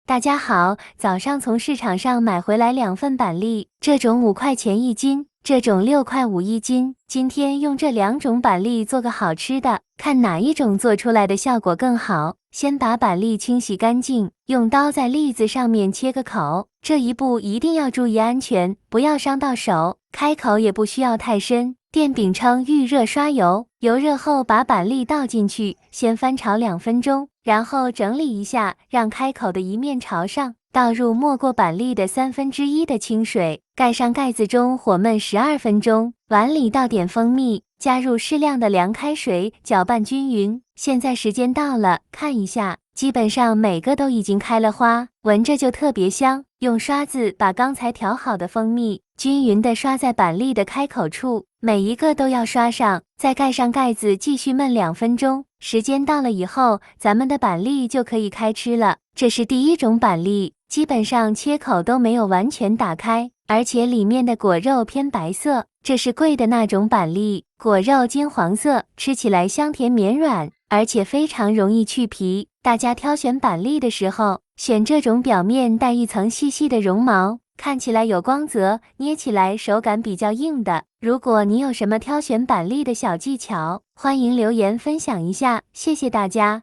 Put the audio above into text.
大家好，早上从市场上买回来2份板栗，这种5块钱一斤，这种6块5一斤。今天用这2种板栗做个好吃的，看哪一种做出来的效果更好。先把板栗清洗干净，用刀在栗子上面切个口，这一步一定要注意安全，不要伤到手。开口也不需要太深。电饼铛预热刷油，油热后把板栗倒进去，先翻炒2分钟，然后整理一下，让开口的一面朝上，倒入没过板栗的1/3的清水，盖上盖子中火焖12分钟。碗里倒点蜂蜜，加入适量的凉开水，搅拌均匀。现在时间到了，看一下，基本上每个都已经开了花，闻着就特别香。用刷子把刚才调好的蜂蜜均匀地刷在板栗的开口处，每一个都要刷上，再盖上盖子继续焖2分钟。时间到了以后，咱们的板栗就可以开吃了。这是第一种板栗，基本上切口都没有完全打开，而且里面的果肉偏白色。这是贵的那种板栗，果肉金黄色，吃起来香甜绵软，而且非常容易去皮。大家挑选板栗的时候，选这种表面带一层细细的绒毛，看起来有光泽，捏起来手感比较硬的。如果你有什么挑选板栗的小技巧，欢迎留言分享一下，谢谢大家。